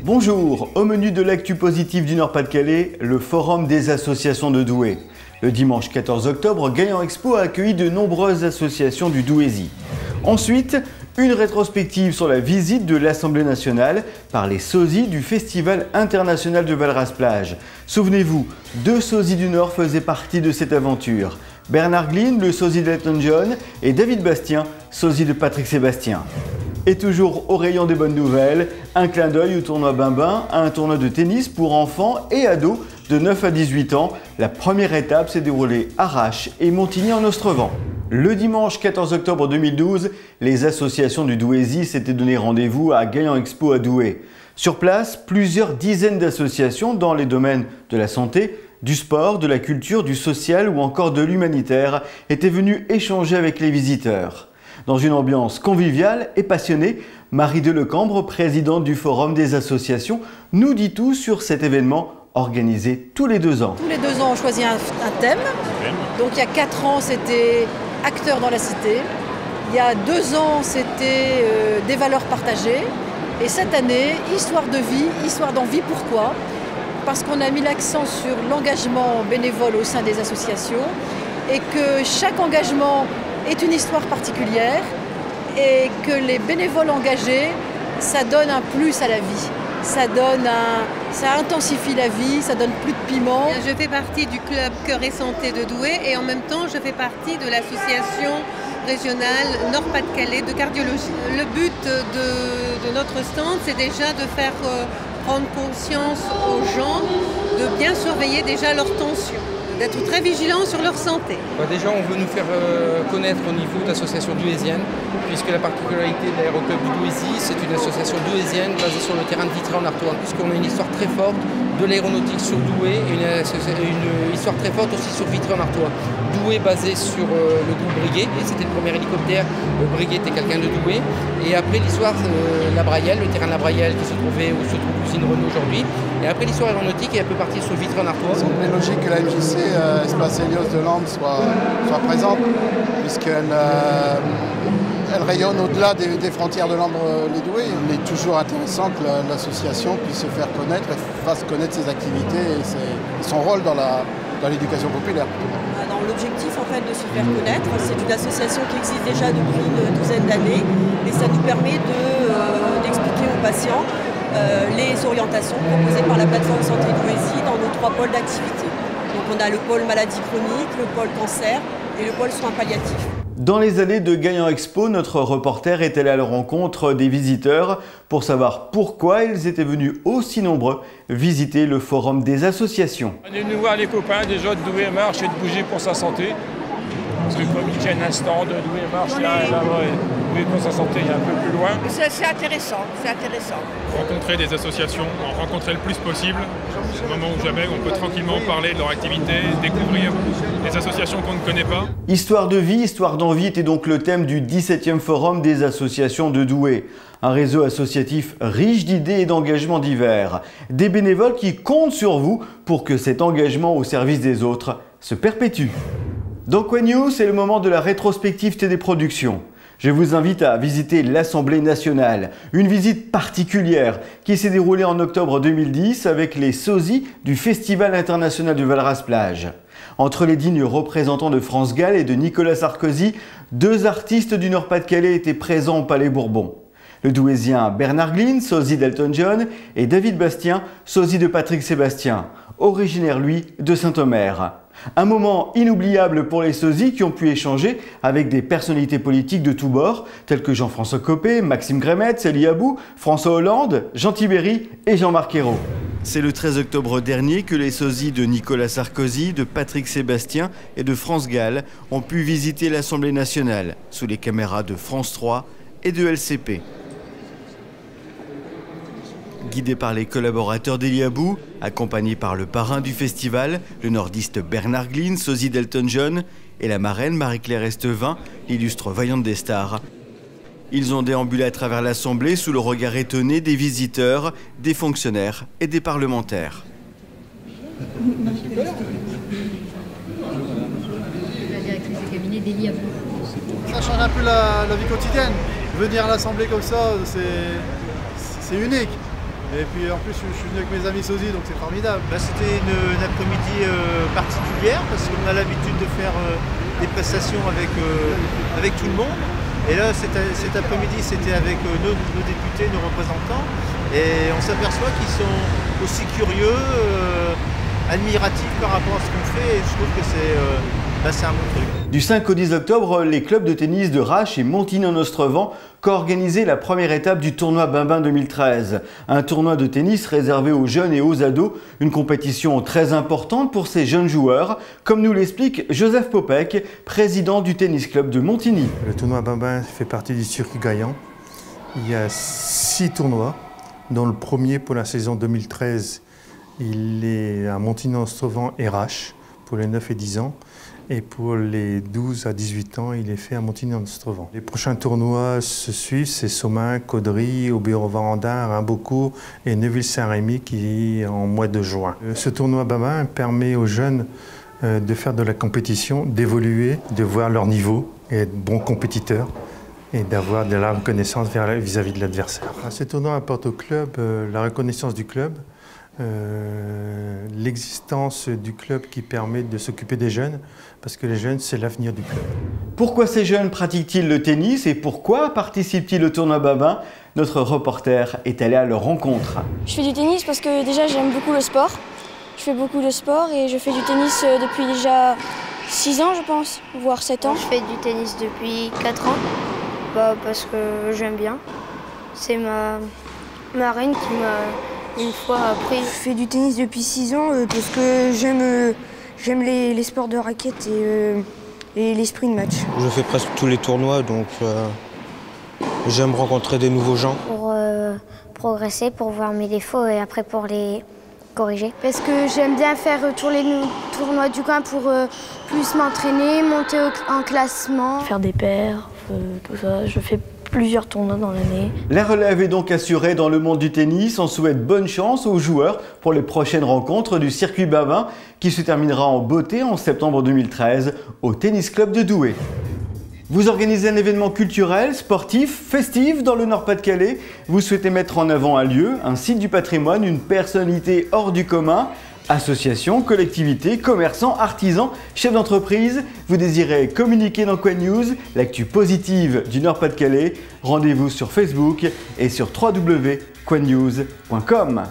Bonjour, au menu de l'actu positif du Nord-Pas-de-Calais, le Forum des associations de Douai. Le dimanche 14 octobre, Gaillan Expo a accueilli de nombreuses associations du Douaisis. Ensuite, une rétrospective sur la visite de l'Assemblée nationale par les sosies du Festival international de Valras-Plage. Souvenez-vous, 2 sosies du Nord faisaient partie de cette aventure. Bernard Glyn, le sosie d'Elton John, et David Bastien, sosie de Patrick Sébastien. Et toujours au rayon des bonnes nouvelles, un clin d'œil au tournoi Bimbin, un tournoi de tennis pour enfants et ados de 9 à 18 ans. La première étape s'est déroulée à Rache et Montigny en Ostrevent. Le dimanche 14 octobre 2012, les associations du Douaisis s'étaient donné rendez-vous à Gaillan Expo à Douai. Sur place, plusieurs dizaines d'associations dans les domaines de la santé, du sport, de la culture, du social ou encore de l'humanitaire étaient venues échanger avec les visiteurs. Dans une ambiance conviviale et passionnée, Marie Delecambre, présidente du Forum des associations, nous dit tout sur cet événement organisé tous les 2 ans. Tous les 2 ans, on choisit un thème. Donc il y a 4 ans, c'était acteurs dans la cité. Il y a 2 ans, c'était des valeurs partagées. Et cette année, histoire de vie, histoire d'envie. Pourquoi ? Parce qu'on a mis l'accent sur l'engagement bénévole au sein des associations et que chaque engagement est une histoire particulière et que les bénévoles engagés, ça donne un plus à la vie. Ça intensifie la vie, ça donne plus de piment. Je fais partie du club Cœur et Santé de Douai et en même temps je fais partie de l'association régionale Nord-Pas-de-Calais de cardiologie. Le but de notre stand, c'est déjà de faire prendre conscience aux gens de bien surveiller déjà leur tension, d'être très vigilants sur leur santé. Déjà, on veut nous faire connaître au niveau d'associations douaisiennes, puisque la particularité de l'Aéroclub du Douaisis, c'est une association douaisienne basée sur le terrain de Vitré-en-Artois, puisqu'on a une histoire très forte de l'aéronautique sur Douai et une histoire très forte aussi sur Vitré-en-Artois. Douai basé sur le groupe Breguet, et c'était le premier hélicoptère. Breguet était quelqu'un de Douai. Et après l'histoire La Brayelle, le terrain de La Brayelle qui se trouvait où se trouve l'usine Renault aujourd'hui. Et après l'histoire aéronautique, elle peut partir sur Vitré-en-Artois. C'est logique que la MJC Espace Hélios de Lens soit présente, puisqu'elle elle rayonne au-delà des frontières de Lambre-les-Douai. Il est toujours intéressant que l'association puisse se faire connaître et fasse connaître ses activités et son rôle dans l'éducation populaire. L'objectif en fait de se faire connaître, c'est une association qui existe déjà depuis une douzaine d'années et ça nous permet d'expliquer aux patients les orientations proposées par la plateforme Santé Douaisis dans nos 3 pôles d'activité. Donc on a le pôle maladie chronique, le pôle cancer et le pôle soins palliatifs. Dans les allées de Gaillan Expo, notre reporter est allé à la rencontre des visiteurs pour savoir pourquoi ils étaient venus aussi nombreux visiter le forum des associations. On est venu voir les copains déjà de Douai Marche et de bouger pour sa santé. Parce que comme il y a un instant de Douai Marche là et Douai pour sa santé, il y a un peu plus loin. C'est intéressant, c'est intéressant. Rencontrer des associations, en rencontrer le plus possible. C'est le moment où jamais on peut tranquillement parler de leur activité, découvrir des associations qu'on ne connaît pas. Histoire de vie, histoire d'envie était donc le thème du 17e forum des associations de Douai. Un réseau associatif riche d'idées et d'engagements divers. Des bénévoles qui comptent sur vous pour que cet engagement au service des autres se perpétue. Dans Quoi News, c'est le moment de la rétrospective TD Productions. Je vous invite à visiter l'Assemblée nationale, une visite particulière qui s'est déroulée en octobre 2010 avec les sosies du Festival international de Valras-Plage. Entre les dignes représentants de France Gall et de Nicolas Sarkozy, 2 artistes du Nord-Pas-de-Calais étaient présents au Palais Bourbon. Le Douaisien Bernard Glyn, sosie d'Elton John, et David Bastien, sosie de Patrick Sébastien, originaire lui de Saint-Omer. Un moment inoubliable pour les sosies qui ont pu échanger avec des personnalités politiques de tous bords, tels que Jean-François Copé, Maxime Grémetz, Elie Abou, François Hollande, Jean Tibéry et Jean-Marc Ayrault. C'est le 13 octobre dernier que les sosies de Nicolas Sarkozy, de Patrick Sébastien et de France Gall ont pu visiter l'Assemblée nationale sous les caméras de France 3 et de LCP. Guidé par les collaborateurs d'Elie Abou, accompagné par le parrain du festival, le nordiste Bernard Glyn, sosie d'Elton John, et la marraine Marie-Claire Estevin, l'illustre vaillante des stars. Ils ont déambulé à travers l'Assemblée sous le regard étonné des visiteurs, des fonctionnaires et des parlementaires. La directrice de cabinet d'Elie Abou. Ça change un peu la vie quotidienne. Venir à l'Assemblée comme ça, c'est unique. Et puis en plus je suis venu avec mes amis sosie, donc c'est formidable. C'était une après-midi particulière parce qu'on a l'habitude de faire des prestations avec tout le monde. Et là cet après-midi c'était avec nos députés, nos représentants. Et on s'aperçoit qu'ils sont aussi curieux, admiratifs par rapport à ce qu'on fait. Et je trouve que c'est un bon truc. Du 5 au 10 octobre, les clubs de tennis de Rache et Montigny-en-Ostrevent co-organisaient la première étape du tournoi Bambin 2013. Un tournoi de tennis réservé aux jeunes et aux ados, une compétition très importante pour ces jeunes joueurs, comme nous l'explique Joseph Popek, président du tennis club de Montigny. Le tournoi Bambin fait partie du circuit gagnant. Il y a 6 tournois, dont le premier pour la saison 2013, il est à Montigny-en-Ostrevent et Rache pour les 9 et 10 ans. Et pour les 12 à 18 ans, il est fait à Montigny-en-Ostrevent. Les prochains tournois se suivent, c'est Somain, Caudry, Auberon-Varandin, Rimbaudcourt et Neuville-Saint-Rémy qui est en mois de juin. Ce tournoi Bambin permet aux jeunes de faire de la compétition, d'évoluer, de voir leur niveau et être bons compétiteurs et d'avoir de la reconnaissance vis-à-vis de l'adversaire. Ce tournoi apporte au club la reconnaissance du club, l'existence du club qui permet de s'occuper des jeunes, parce que les jeunes, c'est l'avenir du club. Pourquoi ces jeunes pratiquent-ils le tennis et pourquoi participent-ils au tournoi Bambin? Notre reporter est allé à leur rencontre. Je fais du tennis parce que déjà j'aime beaucoup le sport. Je fais beaucoup de sport et je fais du tennis depuis déjà 6 ans, je pense, voire 7 ans. Je fais du tennis depuis 4 ans, parce que j'aime bien. C'est ma reine qui m'a une fois appris. Je fais du tennis depuis 6 ans parce que j'aime les sports de raquette et l'esprit de match. Je fais presque tous les tournois, donc j'aime rencontrer des nouveaux gens. Pour progresser, pour voir mes défauts et après pour les corriger. Parce que j'aime bien faire tous les tournois du coin pour plus m'entraîner, monter en classement. Faire des paires, tout ça. Je fais plusieurs tournois dans l'année. La relève est donc assurée dans le monde du tennis. On souhaite bonne chance aux joueurs pour les prochaines rencontres du circuit Bambin qui se terminera en beauté en septembre 2013 au Tennis Club de Douai. Vous organisez un événement culturel, sportif, festif dans le Nord-Pas-de-Calais. Vous souhaitez mettre en avant un lieu, un site du patrimoine, une personnalité hors du commun. Associations, collectivités, commerçants, artisans, chefs d'entreprise, vous désirez communiquer dans Coin News, l'actu positive du Nord-Pas-de-Calais. Rendez-vous sur Facebook et sur www.coinnews.com.